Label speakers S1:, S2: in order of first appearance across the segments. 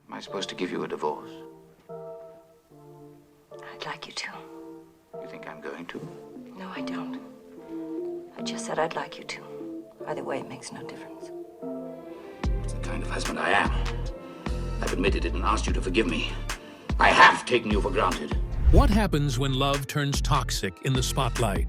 S1: Am I supposed to give you a divorce?
S2: I'd like you to.
S1: You think I'm going to?
S2: No, I don't. I just said I'd like you to. Either way, it makes no difference.
S1: It's the kind of husband I am. I've admitted it and asked you to forgive me. I have taken you for granted.
S3: What happens when love turns toxic in the spotlight?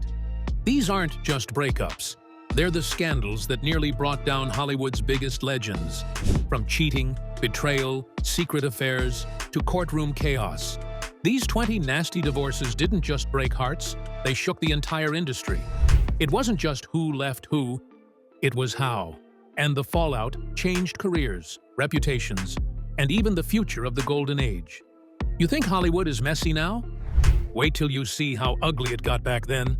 S3: These aren't just breakups. They're the scandals that nearly brought down Hollywood's biggest legends. From cheating, betrayal, secret affairs, to courtroom chaos. These 20 nasty divorces didn't just break hearts, they shook the entire industry. It wasn't just who left who, it was how. And the fallout changed careers, reputations, and even the future of the golden age. You think Hollywood is messy now? Wait till you see how ugly it got back then.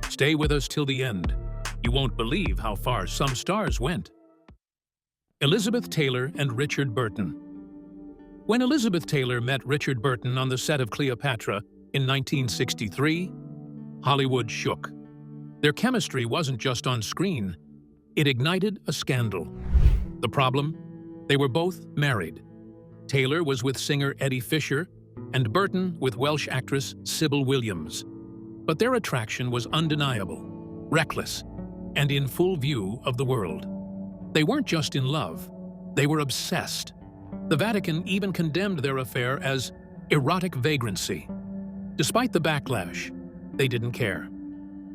S3: Stay with us till the end. You won't believe how far some stars went. Elizabeth Taylor and Richard Burton. When Elizabeth Taylor met Richard Burton on the set of Cleopatra in 1963, Hollywood shook. Their chemistry wasn't just on screen, it ignited a scandal. The problem? They were both married. Taylor was with singer Eddie Fisher, and Burton with Welsh actress Sybil Williams. But their attraction was undeniable, reckless, and in full view of the world. They weren't just in love, they were obsessed. The Vatican even condemned their affair as erotic vagrancy. Despite the backlash, they didn't care.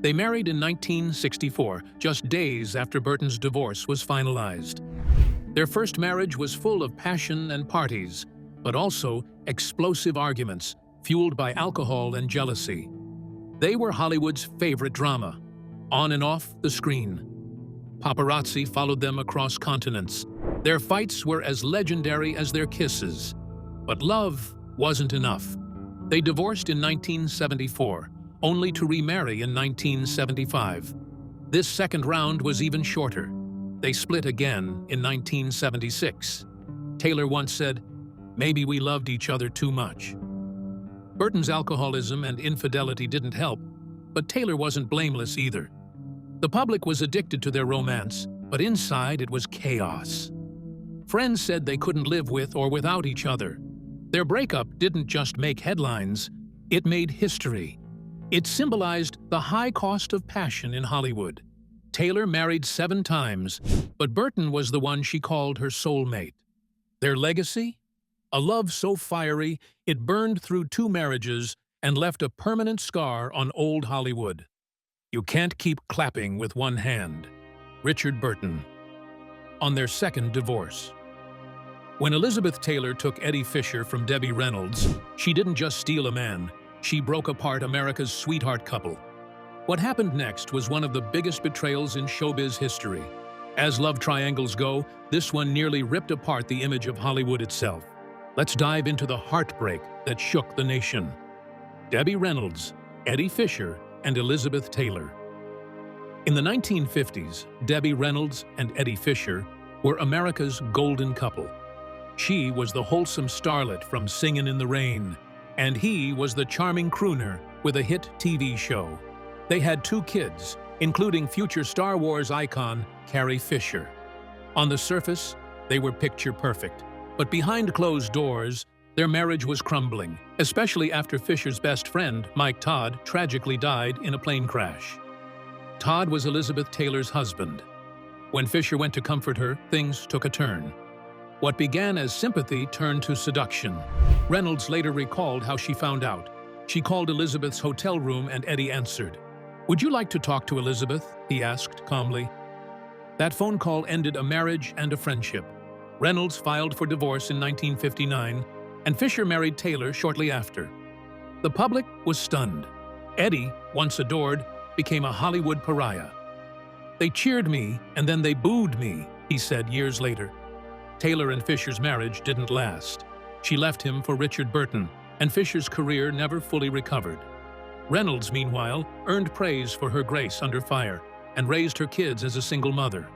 S3: They married in 1964, just days after Burton's divorce was finalized. Their first marriage was full of passion and parties, but also explosive arguments, fueled by alcohol and jealousy. They were Hollywood's favorite drama, on and off the screen. Paparazzi followed them across continents. Their fights were as legendary as their kisses. But love wasn't enough. They divorced in 1974, only to remarry in 1975. This second round was even shorter. They split again in 1976. Taylor once said, "Maybe we loved each other too much." Burton's alcoholism and infidelity didn't help, but Taylor wasn't blameless either. The public was addicted to their romance, but inside it was chaos. Friends said they couldn't live with or without each other. Their breakup didn't just make headlines, it made history. It symbolized the high cost of passion in Hollywood. Taylor married 7 times, but Burton was the one she called her soulmate. Their legacy? A love so fiery, it burned through 2 marriages and left a permanent scar on old Hollywood. You can't keep clapping with one hand. Richard Burton. On their second divorce. When Elizabeth Taylor took Eddie Fisher from Debbie Reynolds, she didn't just steal a man, she broke apart America's sweetheart couple. What happened next was one of the biggest betrayals in showbiz history. As love triangles go, this one nearly ripped apart the image of Hollywood itself. Let's dive into the heartbreak that shook the nation. Debbie Reynolds, Eddie Fisher, and Elizabeth Taylor. In the 1950s, Debbie Reynolds and Eddie Fisher were America's golden couple. She was the wholesome starlet from Singin' in the Rain, and he was the charming crooner with a hit TV show. They had 2 kids, including future Star Wars icon Carrie Fisher. On the surface, they were picture perfect, but behind closed doors, their marriage was crumbling, especially after Fisher's best friend, Mike Todd, tragically died in a plane crash. Todd was Elizabeth Taylor's husband. When Fisher went to comfort her, things took a turn. What began as sympathy turned to seduction. Reynolds later recalled how she found out. She called Elizabeth's hotel room and Eddie answered. "Would you like to talk to Elizabeth?" he asked calmly. That phone call ended a marriage and a friendship. Reynolds filed for divorce in 1959, and Fisher married Taylor shortly after. The public was stunned. Eddie, once adored, became a Hollywood pariah. "They cheered me, and then they booed me," he said years later. Taylor and Fisher's marriage didn't last. She left him for Richard Burton, and Fisher's career never fully recovered. Reynolds, meanwhile, earned praise for her grace under fire and raised her kids as a single mother.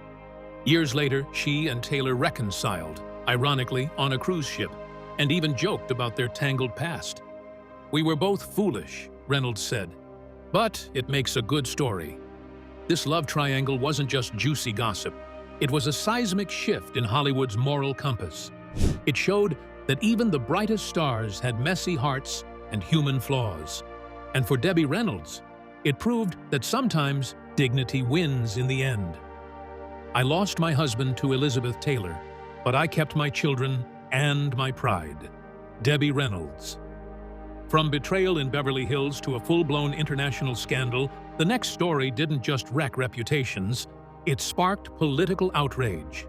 S3: Years later, she and Taylor reconciled, ironically, on a cruise ship, and even joked about their tangled past. "We were both foolish," Reynolds said, "but it makes a good story." This love triangle wasn't just juicy gossip. It was a seismic shift in Hollywood's moral compass. It showed that even the brightest stars had messy hearts and human flaws. And for Debbie Reynolds, it proved that sometimes dignity wins in the end. I lost my husband to Elizabeth Taylor, but I kept my children and my pride. Debbie Reynolds. From betrayal in Beverly Hills to a full-blown international scandal, the next story didn't just wreck reputations, it sparked political outrage.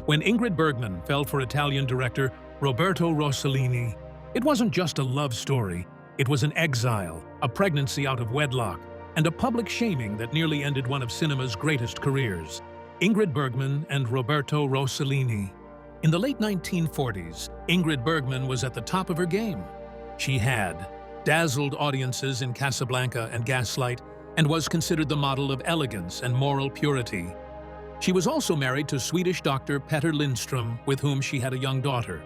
S3: When Ingrid Bergman fell for Italian director Roberto Rossellini, it wasn't just a love story, it was an exile, a pregnancy out of wedlock, and a public shaming that nearly ended one of cinema's greatest careers. Ingrid Bergman and Roberto Rossellini. In the late 1940s, Ingrid Bergman was at the top of her game. She had dazzled audiences in Casablanca and Gaslight and was considered the model of elegance and moral purity. She was also married to Swedish doctor Petter Lindström, with whom she had a young daughter.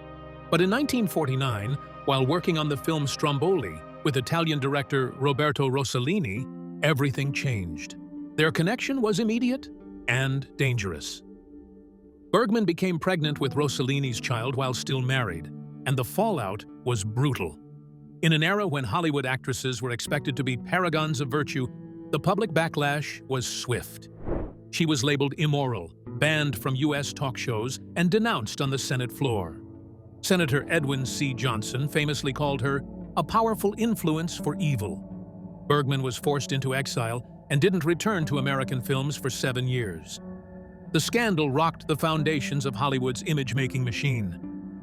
S3: But in 1949, while working on the film Stromboli with Italian director Roberto Rossellini, everything changed. Their connection was immediate and dangerous. Bergman became pregnant with Rossellini's child while still married, and the fallout was brutal. In an era when Hollywood actresses were expected to be paragons of virtue, the public backlash was swift. She was labeled immoral, banned from U.S. talk shows, and denounced on the Senate floor. Senator Edwin C. Johnson famously called her a powerful influence for evil. Bergman was forced into exile and didn't return to American films for 7 years. The scandal rocked the foundations of Hollywood's image-making machine.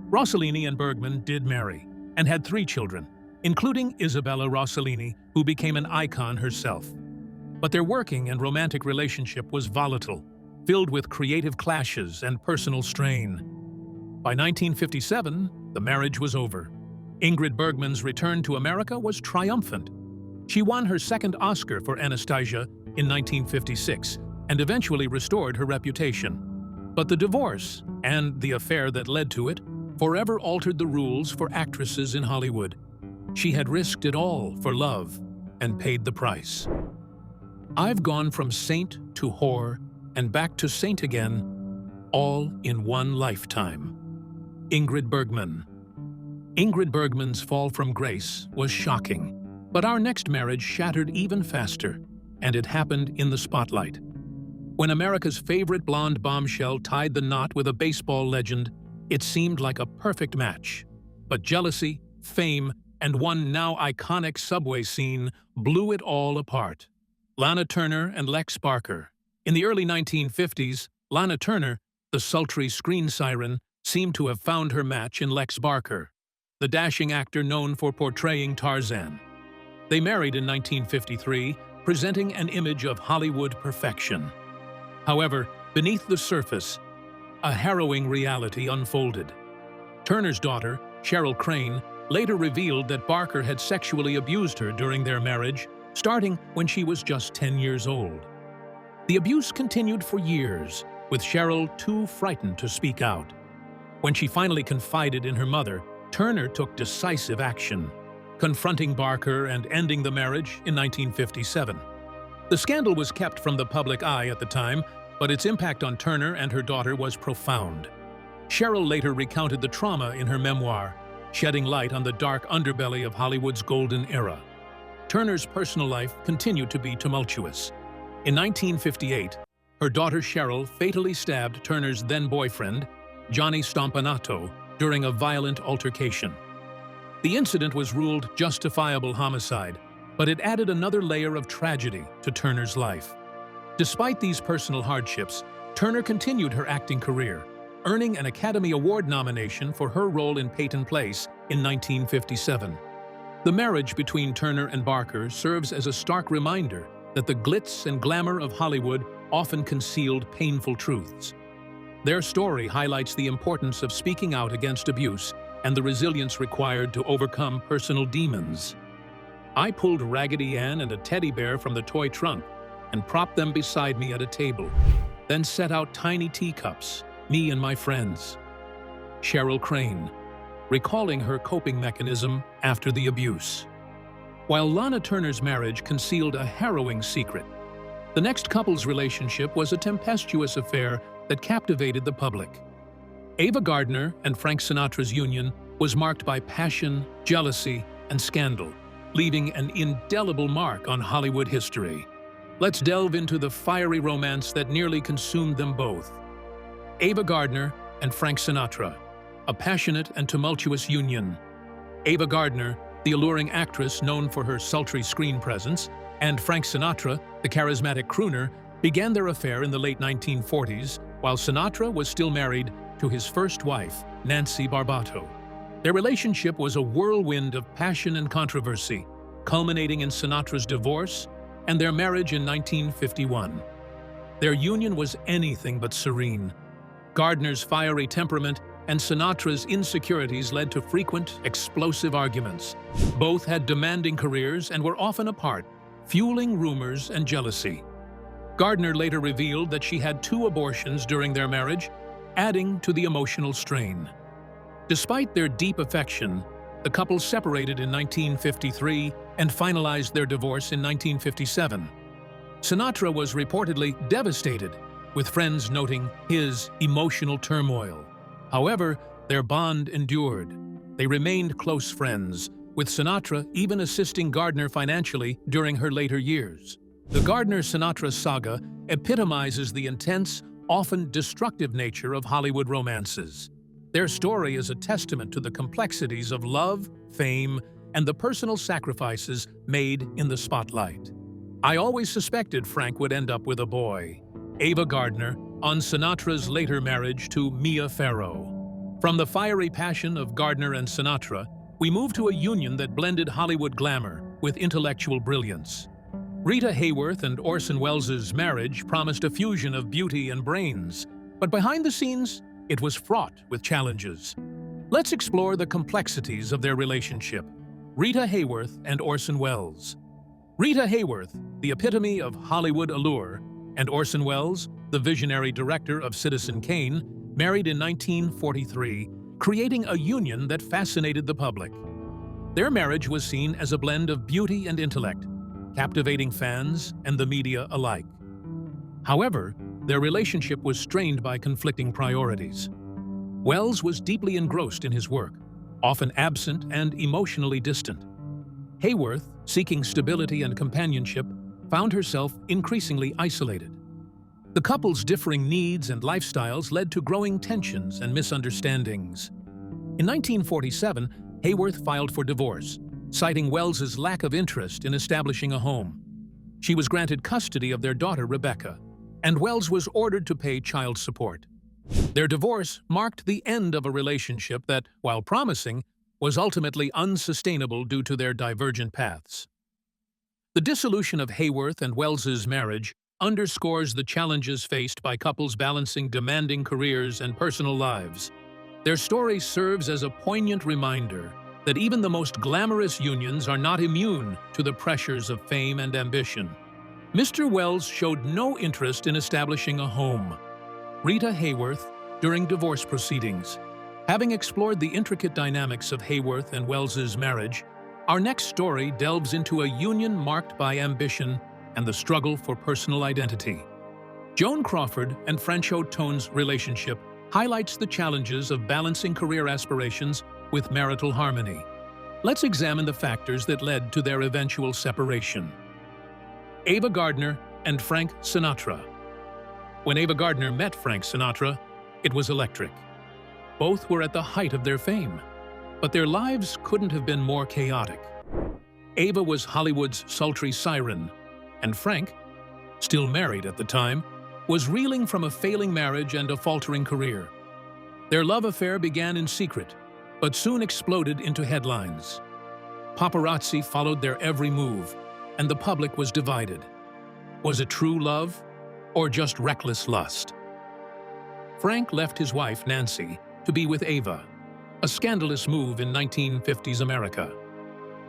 S3: Rossellini and Bergman did marry and had 3 children, including Isabella Rossellini, who became an icon herself. But their working and romantic relationship was volatile, filled with creative clashes and personal strain. By 1957, the marriage was over. Ingrid Bergman's return to America was triumphant. She won her second Oscar for Anastasia in 1956 and eventually restored her reputation. But the divorce, and the affair that led to it, forever altered the rules for actresses in Hollywood. She had risked it all for love and paid the price. I've gone from saint to whore and back to saint again, all in one lifetime. Ingrid Bergman. Ingrid Bergman's fall from grace was shocking. But our next marriage shattered even faster, and it happened in the spotlight. When America's favorite blonde bombshell tied the knot with a baseball legend, it seemed like a perfect match. But jealousy, fame, and one now iconic subway scene blew it all apart. Lana Turner and Lex Barker. In the early 1950s, Lana Turner, the sultry screen siren, seemed to have found her match in Lex Barker, the dashing actor known for portraying Tarzan. They married in 1953, presenting an image of Hollywood perfection. However, beneath the surface, a harrowing reality unfolded. Turner's daughter, Cheryl Crane, later revealed that Barker had sexually abused her during their marriage, starting when she was just 10 years old. The abuse continued for years, with Cheryl too frightened to speak out. When she finally confided in her mother, Turner took decisive action, confronting Barker and ending the marriage in 1957. The scandal was kept from the public eye at the time, but its impact on Turner and her daughter was profound. Cheryl later recounted the trauma in her memoir, shedding light on the dark underbelly of Hollywood's golden era. Turner's personal life continued to be tumultuous. In 1958, her daughter Cheryl fatally stabbed Turner's then-boyfriend, Johnny Stompanato, during a violent altercation. The incident was ruled justifiable homicide, but it added another layer of tragedy to Turner's life. Despite these personal hardships, Turner continued her acting career, earning an Academy Award nomination for her role in Peyton Place in 1957. The marriage between Turner and Barker serves as a stark reminder that the glitz and glamour of Hollywood often concealed painful truths. Their story highlights the importance of speaking out against abuse and the resilience required to overcome personal demons. I pulled Raggedy Ann and a teddy bear from the toy trunk and propped them beside me at a table, then set out tiny teacups, me and my friends. Cheryl Crane, recalling her coping mechanism after the abuse. While Lana Turner's marriage concealed a harrowing secret, the next couple's relationship was a tempestuous affair that captivated the public. Ava Gardner and Frank Sinatra's union was marked by passion, jealousy, and scandal, leaving an indelible mark on Hollywood history. Let's delve into the fiery romance that nearly consumed them both. Ava Gardner and Frank Sinatra, a passionate and tumultuous union. Ava Gardner, the alluring actress known for her sultry screen presence, and Frank Sinatra, the charismatic crooner, began their affair in the late 1940s, while Sinatra was still married to his first wife, Nancy Barbato. Their relationship was a whirlwind of passion and controversy, culminating in Sinatra's divorce and their marriage in 1951. Their union was anything but serene. Gardner's fiery temperament and Sinatra's insecurities led to frequent, explosive arguments. Both had demanding careers and were often apart, fueling rumors and jealousy. Gardner later revealed that she had 2 abortions during their marriage, adding to the emotional strain. Despite their deep affection, the couple separated in 1953 and finalized their divorce in 1957. Sinatra was reportedly devastated, with friends noting his emotional turmoil. However, their bond endured. They remained close friends, with Sinatra even assisting Gardner financially during her later years. The Gardner-Sinatra saga epitomizes the intense, often destructive nature of Hollywood romances. Their story is a testament to the complexities of love, fame, and the personal sacrifices made in the spotlight. I always suspected Frank would end up with a boy, Ava Gardner, on Sinatra's later marriage to Mia Farrow. From the fiery passion of Gardner and Sinatra, we move to a union that blended Hollywood glamour with intellectual brilliance. Rita Hayworth and Orson Welles' marriage promised a fusion of beauty and brains, but behind the scenes, it was fraught with challenges. Let's explore the complexities of their relationship. Rita Hayworth and Orson Welles. Rita Hayworth, the epitome of Hollywood allure, and Orson Welles, the visionary director of Citizen Kane, married in 1943, creating a union that fascinated the public. Their marriage was seen as a blend of beauty and intellect, captivating fans and the media alike. However, their relationship was strained by conflicting priorities. Welles was deeply engrossed in his work, often absent and emotionally distant. Hayworth, seeking stability and companionship, found herself increasingly isolated. The couple's differing needs and lifestyles led to growing tensions and misunderstandings. In 1947, Hayworth filed for divorce, citing Welles's lack of interest in establishing a home. She was granted custody of their daughter, Rebecca, and Welles was ordered to pay child support. Their divorce marked the end of a relationship that, while promising, was ultimately unsustainable due to their divergent paths. The dissolution of Hayworth and Welles's marriage underscores the challenges faced by couples balancing demanding careers and personal lives. Their story serves as a poignant reminder that even the most glamorous unions are not immune to the pressures of fame and ambition. Mr. Welles showed no interest in establishing a home. Rita Hayworth, during divorce proceedings. Having explored the intricate dynamics of Hayworth and Welles's marriage, our next story delves into a union marked by ambition and the struggle for personal identity. Joan Crawford and Franchot Tone's relationship highlights the challenges of balancing career aspirations with marital harmony. Let's examine the factors that led to their eventual separation. Ava Gardner and Frank Sinatra. When Ava Gardner met Frank Sinatra, it was electric. Both were at the height of their fame, but their lives couldn't have been more chaotic. Ava was Hollywood's sultry siren, and Frank, still married at the time, was reeling from a failing marriage and a faltering career. Their love affair began in secret, but soon exploded into headlines. Paparazzi followed their every move, and the public was divided. Was it true love, or just reckless lust? Frank left his wife, Nancy, to be with Ava, a scandalous move in 1950s America.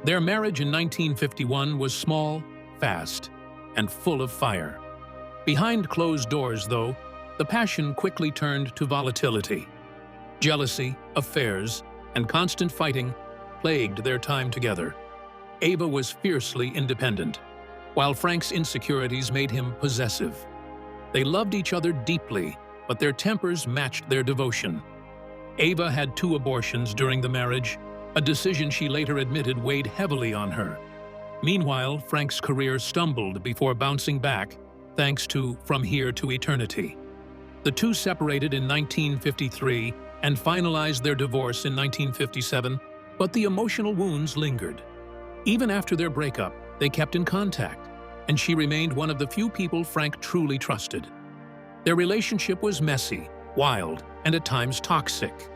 S3: Their marriage in 1951 was small, fast, and full of fire. Behind closed doors, though, the passion quickly turned to volatility. Jealousy, affairs, and constant fighting plagued their time together. Ava was fiercely independent, while Frank's insecurities made him possessive. They loved each other deeply, but their tempers matched their devotion. Ava had 2 abortions during the marriage, a decision she later admitted weighed heavily on her. Meanwhile, Frank's career stumbled before bouncing back, thanks to From Here to Eternity. The two separated in 1953 and finalized their divorce in 1957, but the emotional wounds lingered. Even after their breakup, they kept in contact, and she remained one of the few people Frank truly trusted. Their relationship was messy, wild, and at times toxic,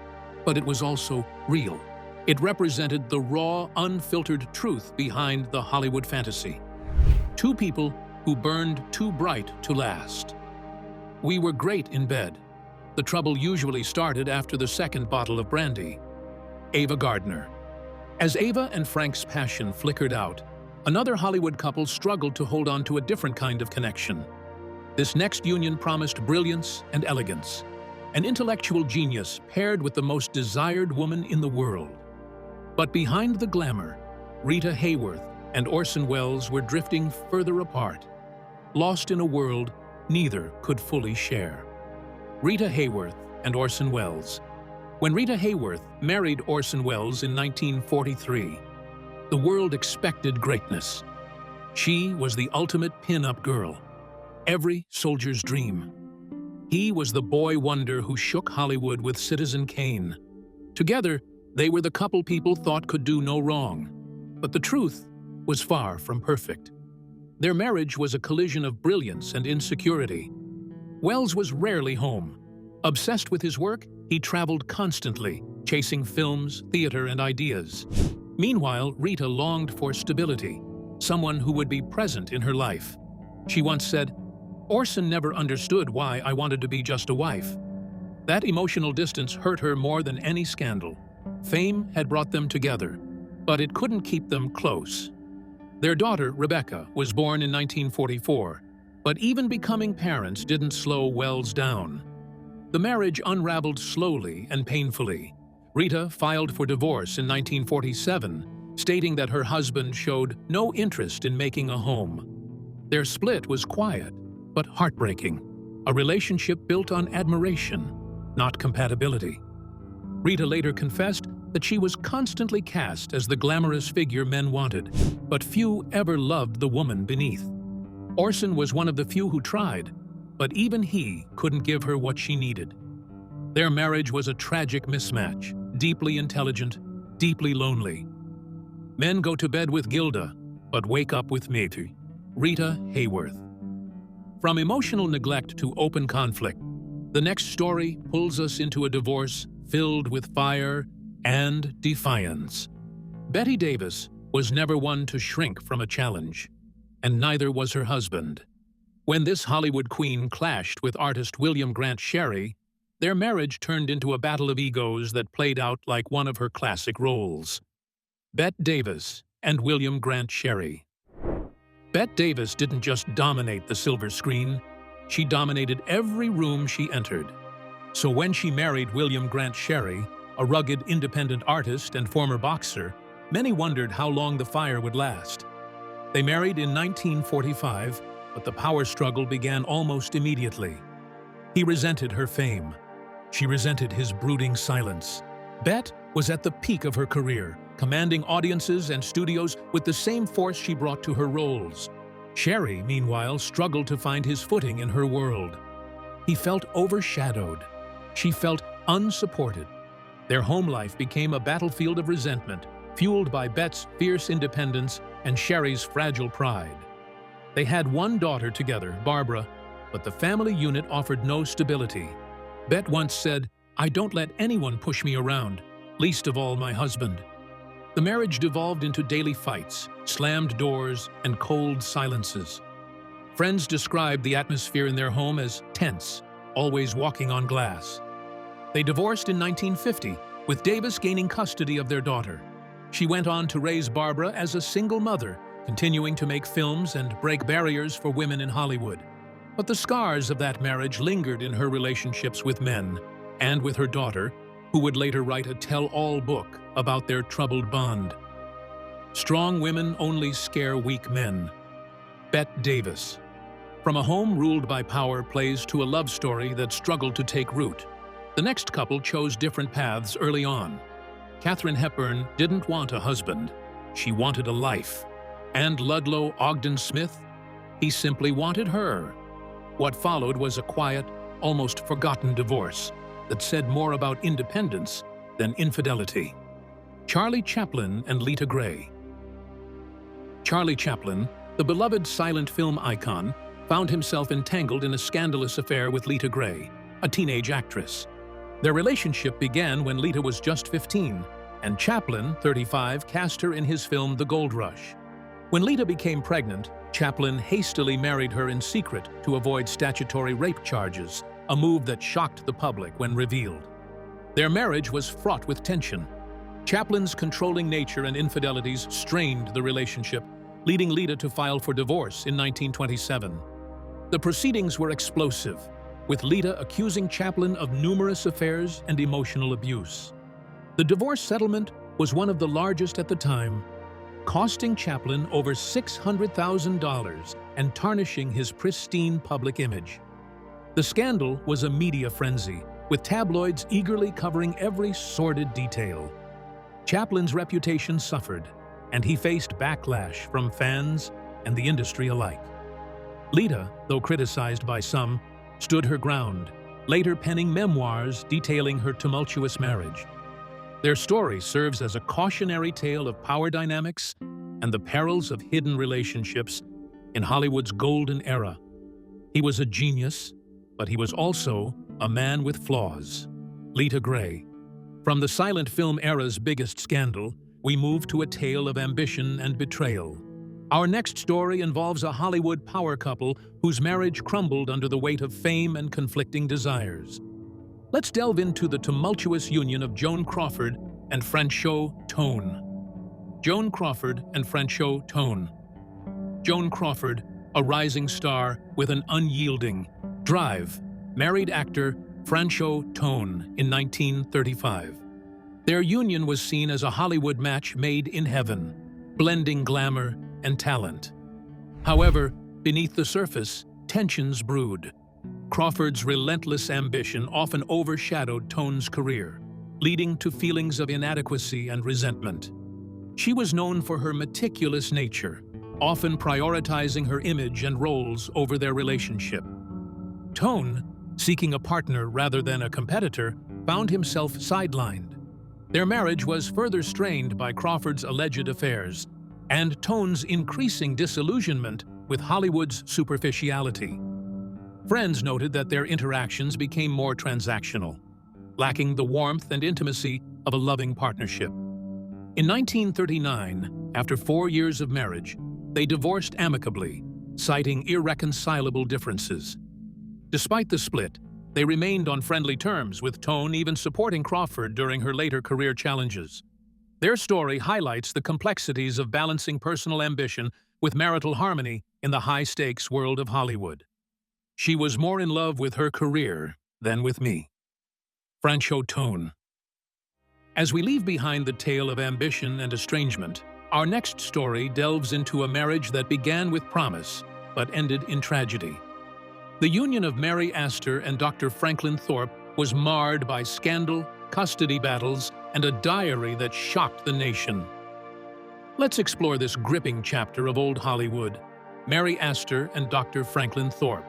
S3: but it was also real. It represented the raw, unfiltered truth behind the Hollywood fantasy. 2 people who burned too bright to last. We were great in bed. The trouble usually started after the second bottle of brandy. Ava Gardner. As Ava and Frank's passion flickered out, another Hollywood couple struggled to hold on to a different kind of connection. This next union promised brilliance and elegance, an intellectual genius paired with the most desired woman in the world. But behind the glamour, Rita Hayworth and Orson Welles were drifting further apart, lost in a world neither could fully share. Rita Hayworth and Orson Welles. When Rita Hayworth married Orson Welles in 1943, the world expected greatness. She was the ultimate pin-up girl, every soldier's dream. He was the boy wonder who shook Hollywood with Citizen Kane. Together, they were the couple people thought could do no wrong. But the truth was far from perfect. Their marriage was a collision of brilliance and insecurity. Welles was rarely home. Obsessed with his work, he traveled constantly, chasing films, theater, and ideas. Meanwhile, Rita longed for stability, someone who would be present in her life. She once said, "Orson never understood why I wanted to be just a wife." That emotional distance hurt her more than any scandal. Fame had brought them together, but it couldn't keep them close. Their daughter, Rebecca, was born in 1944, but even becoming parents didn't slow Welles down. The marriage unraveled slowly and painfully. Rita filed for divorce in 1947, stating that her husband showed no interest in making a home. Their split was quiet, but heartbreaking, a relationship built on admiration, not compatibility. Rita later confessed that she was constantly cast as the glamorous figure men wanted, but few ever loved the woman beneath. Orson was one of the few who tried, but even he couldn't give her what she needed. Their marriage was a tragic mismatch, deeply intelligent, deeply lonely. Men go to bed with Gilda, but wake up with Métis. Rita Hayworth. From emotional neglect to open conflict, the next story pulls us into a divorce filled with fire and defiance. Bette Davis was never one to shrink from a challenge, and neither was her husband. When this Hollywood queen clashed with artist William Grant Sherry, their marriage turned into a battle of egos that played out like one of her classic roles. Bette Davis and William Grant Sherry. Bette Davis didn't just dominate the silver screen, she dominated every room she entered. So when she married William Grant Sherry, a rugged independent artist and former boxer, many wondered how long the fire would last. They married in 1945, but the power struggle began almost immediately. He resented her fame. She resented his brooding silence. Bette was at the peak of her career, commanding audiences and studios with the same force she brought to her roles. Sherry, meanwhile, struggled to find his footing in her world. He felt overshadowed. She felt unsupported. Their home life became a battlefield of resentment, fueled by Bette's fierce independence and Sherry's fragile pride. They had one daughter together, Barbara, but the family unit offered no stability. Bette once said, "I don't let anyone push me around, least of all my husband." The marriage devolved into daily fights, slammed doors, and cold silences. Friends described the atmosphere in their home as tense, always walking on glass. They divorced in 1950, with Davis gaining custody of their daughter. She went on to raise Barbara as a single mother, continuing to make films and break barriers for women in Hollywood. But the scars of that marriage lingered in her relationships with men, and with her daughter, who would later write a tell-all book about their troubled bond. Strong women only scare weak men. Bette Davis. From a home ruled by power plays to a love story that struggled to take root. The next couple chose different paths early on. Katharine Hepburn didn't want a husband. She wanted a life. And Ludlow Ogden Smith? He simply wanted her. What followed was a quiet, almost forgotten divorce that said more about independence than infidelity. Charlie Chaplin and Lita Grey. Charlie Chaplin, the beloved silent film icon, found himself entangled in a scandalous affair with Lita Grey, a teenage actress. Their relationship began when Lita was just 15, and Chaplin, 35, cast her in his film The Gold Rush. When Lita became pregnant, Chaplin hastily married her in secret to avoid statutory rape charges, a move that shocked the public when revealed. Their marriage was fraught with tension. Chaplin's controlling nature and infidelities strained the relationship, leading Lita to file for divorce in 1927. The proceedings were explosive, with Lita accusing Chaplin of numerous affairs and emotional abuse. The divorce settlement was one of the largest at the time, costing Chaplin over $600,000 and tarnishing his pristine public image. The scandal was a media frenzy, with tabloids eagerly covering every sordid detail. Chaplin's reputation suffered, and he faced backlash from fans and the industry alike. Lita, though criticized by some, stood her ground, later penning memoirs detailing her tumultuous marriage. Their story serves as a cautionary tale of power dynamics and the perils of hidden relationships in Hollywood's golden era. He was a genius, but he was also a man with flaws. Lita Grey. From the silent film era's biggest scandal, we move to a tale of ambition and betrayal. Our next story involves a Hollywood power couple whose marriage crumbled under the weight of fame and conflicting desires. Let's delve into the tumultuous union of Joan Crawford and Franchot Tone. Joan Crawford and Franchot Tone. Joan Crawford, a rising star with an unyielding drive, married actor Franchot Tone in 1935. Their union was seen as a Hollywood match made in heaven, blending glamour and talent. However, beneath the surface, tensions brewed. Crawford's relentless ambition often overshadowed Tone's career, leading to feelings of inadequacy and resentment. She was known for her meticulous nature, often prioritizing her image and roles over their relationship. Tone, seeking a partner rather than a competitor, found himself sidelined. Their marriage was further strained by Crawford's alleged affairs and Tone's increasing disillusionment with Hollywood's superficiality. Friends noted that their interactions became more transactional, lacking the warmth and intimacy of a loving partnership. In 1939, after 4 years of marriage, they divorced amicably, citing irreconcilable differences. Despite the split, they remained on friendly terms, with Tone even supporting Crawford during her later career challenges. Their story highlights the complexities of balancing personal ambition with marital harmony in the high-stakes world of Hollywood. She was more in love with her career than with me. Franchot Tone. As we leave behind the tale of ambition and estrangement, our next story delves into a marriage that began with promise but ended in tragedy. The union of Mary Astor and Dr. Franklin Thorpe was marred by scandal, custody battles, and a diary that shocked the nation. Let's explore this gripping chapter of old Hollywood, Mary Astor and Dr. Franklin Thorpe.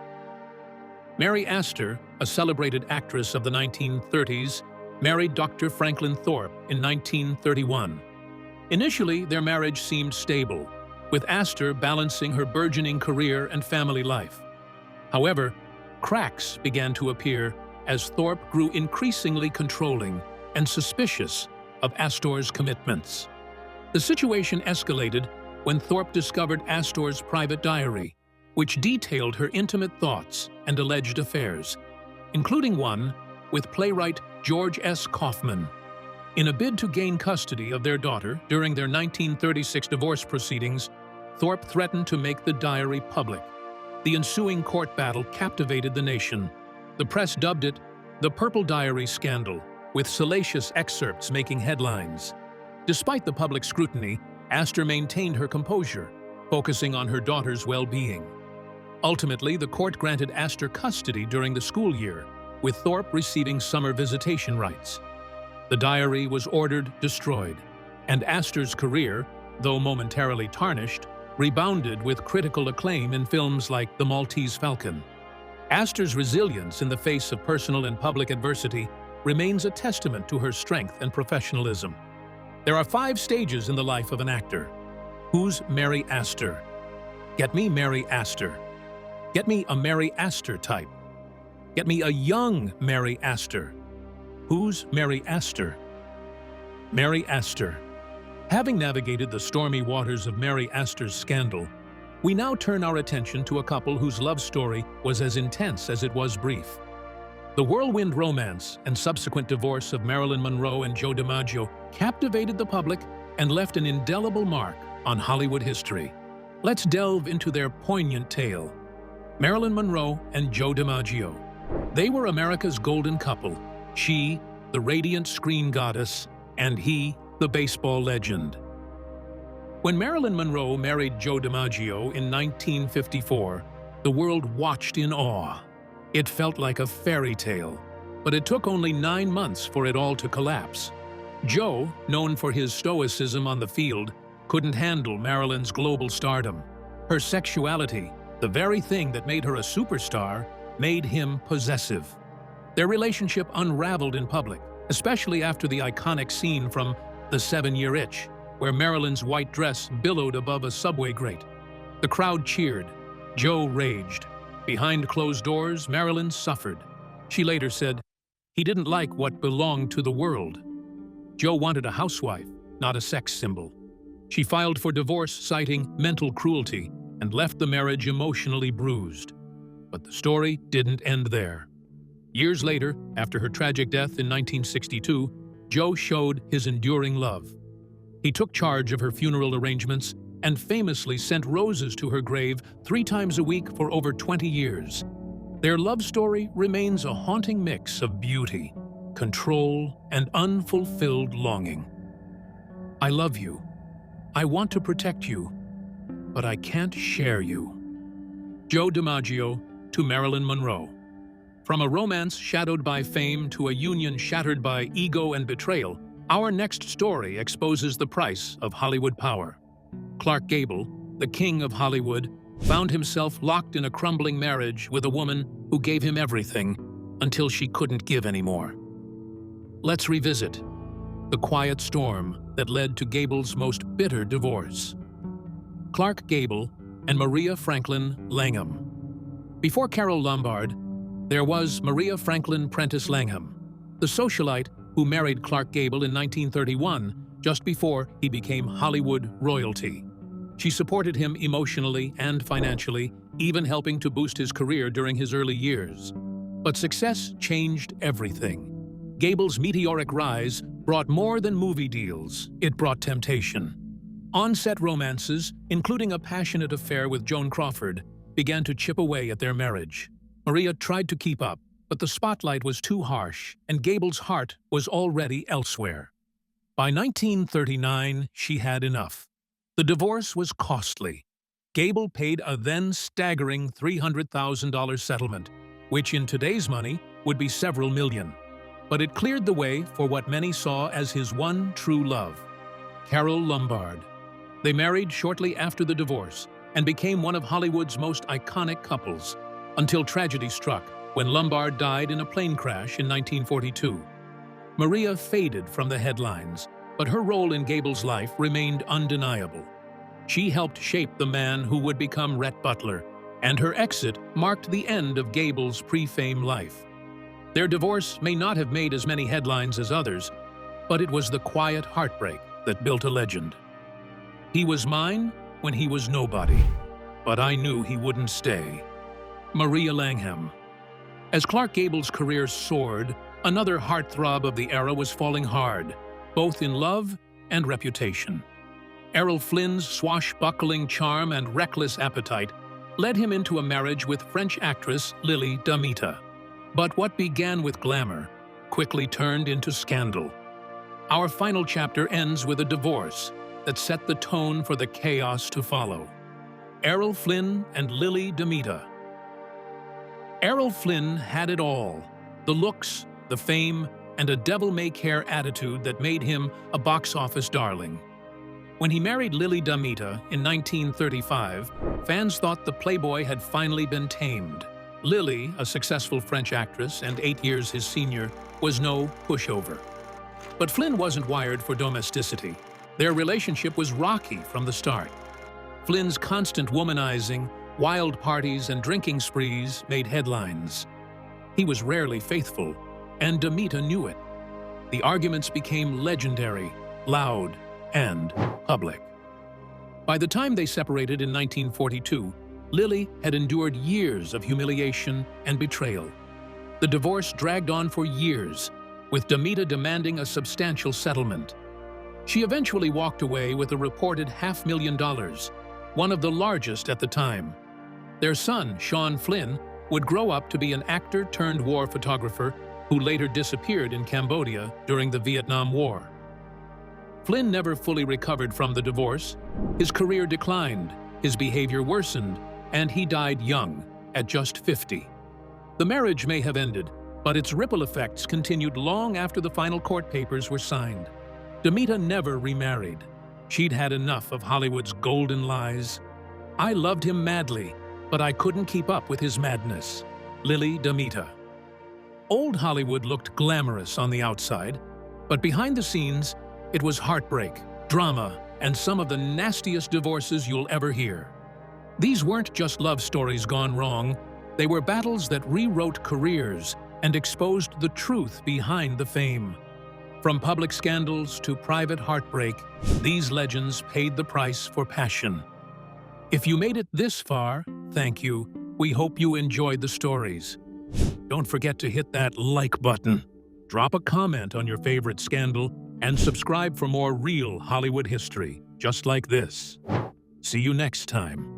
S3: Mary Astor, a celebrated actress of the 1930s, married Dr. Franklin Thorpe in 1931. Initially, their marriage seemed stable, with Astor balancing her burgeoning career and family life. However, cracks began to appear as Thorpe grew increasingly controlling and suspicious of Astor's commitments. The situation escalated when Thorpe discovered Astor's private diary, which detailed her intimate thoughts and alleged affairs, including one with playwright George S. Kaufman. In a bid to gain custody of their daughter during their 1936 divorce proceedings, Thorpe threatened to make the diary public. The ensuing court battle captivated the nation. The press dubbed it the Purple Diary Scandal, with salacious excerpts making headlines. Despite the public scrutiny, Astor maintained her composure, focusing on her daughter's well-being. Ultimately, the court granted Astor custody during the school year, with Thorpe receiving summer visitation rights. The diary was ordered destroyed, and Astor's career, though momentarily tarnished, rebounded with critical acclaim in films like The Maltese Falcon. Astor's resilience in the face of personal and public adversity remains a testament to her strength and professionalism. There are 5 stages in the life of an actor. Who's Mary Astor? Get me Mary Astor. Get me a Mary Astor type. Get me a young Mary Astor. Who's Mary Astor? Mary Astor. Having navigated the stormy waters of Mary Astor's scandal, we now turn our attention to a couple whose love story was as intense as it was brief. The whirlwind romance and subsequent divorce of Marilyn Monroe and Joe DiMaggio captivated the public and left an indelible mark on Hollywood history. Let's delve into their poignant tale. Marilyn Monroe and Joe DiMaggio. They were America's golden couple, she, the radiant screen goddess, and he, the baseball legend. When Marilyn Monroe married Joe DiMaggio in 1954, the world watched in awe. It felt like a fairy tale, but it took only 9 months for it all to collapse. Joe, known for his stoicism on the field, couldn't handle Marilyn's global stardom. Her sexuality, the very thing that made her a superstar, made him possessive. Their relationship unraveled in public, especially after the iconic scene from The 7-Year Itch, where Marilyn's white dress billowed above a subway grate. The crowd cheered. Joe raged. Behind closed doors, Marilyn suffered. She later said, "He didn't like what belonged to the world." Joe wanted a housewife, not a sex symbol. She filed for divorce, citing mental cruelty, and left the marriage emotionally bruised. But the story didn't end there. Years later, after her tragic death in 1962, Joe showed his enduring love. He took charge of her funeral arrangements and famously sent roses to her grave 3 times a week for over 20 years. Their love story remains a haunting mix of beauty, control, and unfulfilled longing. I love you. I want to protect you, but I can't share you. Joe DiMaggio to Marilyn Monroe. From a romance shadowed by fame to a union shattered by ego and betrayal, our next story exposes the price of Hollywood power. Clark Gable, the king of Hollywood, found himself locked in a crumbling marriage with a woman who gave him everything until she couldn't give anymore. Let's revisit the quiet storm that led to Gable's most bitter divorce. Clark Gable and Maria Franklin Langham. Before Carole Lombard, there was Maria Franklin Prentice Langham, the socialite who married Clark Gable in 1931, just before he became Hollywood royalty. She supported him emotionally and financially, even helping to boost his career during his early years. But success changed everything. Gable's meteoric rise brought more than movie deals, it brought temptation. On-set romances, including a passionate affair with Joan Crawford, began to chip away at their marriage. Maria tried to keep up, but the spotlight was too harsh, and Gable's heart was already elsewhere. By 1939, she had enough. The divorce was costly. Gable paid a then staggering $300,000 settlement, which in today's money would be several million. But it cleared the way for what many saw as his one true love, Carole Lombard. They married shortly after the divorce and became one of Hollywood's most iconic couples, until tragedy struck when Lombard died in a plane crash in 1942. Maria faded from the headlines, but her role in Gable's life remained undeniable. She helped shape the man who would become Rhett Butler, and her exit marked the end of Gable's pre-fame life. Their divorce may not have made as many headlines as others, but it was the quiet heartbreak that built a legend. He was mine when he was nobody, but I knew he wouldn't stay. Maria Langham. As Clark Gable's career soared, another heartthrob of the era was falling hard, both in love and reputation. Errol Flynn's swashbuckling charm and reckless appetite led him into a marriage with French actress Lily Damita. But what began with glamour quickly turned into scandal. Our final chapter ends with a divorce that set the tone for the chaos to follow. Errol Flynn and Lily Damita. Errol Flynn had it all: The looks, the fame, and a devil-may-care attitude that made him a box office darling. When he married Lily Damita in 1935, fans thought the playboy had finally been tamed. Lily, a successful French actress and 8 years his senior, was no pushover. But Flynn wasn't wired for domesticity. Their relationship was rocky from the start. Flynn's constant womanizing, wild parties, and drinking sprees made headlines. He was rarely faithful, and Damita knew it. The arguments became legendary, loud, and public. By the time they separated in 1942, Lily had endured years of humiliation and betrayal. The divorce dragged on for years, with Damita demanding a substantial settlement. She eventually walked away with a reported $500,000, one of the largest at the time. Their son, Sean Flynn, would grow up to be an actor-turned-war photographer who later disappeared in Cambodia during the Vietnam War. Flynn never fully recovered from the divorce. His career declined, his behavior worsened, and he died young, at just 50. The marriage may have ended, but its ripple effects continued long after the final court papers were signed. Damita never remarried. She'd had enough of Hollywood's golden lies. "I loved him madly, but I couldn't keep up with his madness." Lily Damita. Old Hollywood looked glamorous on the outside, but behind the scenes, it was heartbreak, drama, and some of the nastiest divorces you'll ever hear. These weren't just love stories gone wrong. They were battles that rewrote careers and exposed the truth behind the fame. From public scandals to private heartbreak, these legends paid the price for passion. If you made it this far, thank you. We hope you enjoyed the stories. Don't forget to hit that like button. Drop a comment on your favorite scandal and subscribe for more real Hollywood history, just like this. See you next time.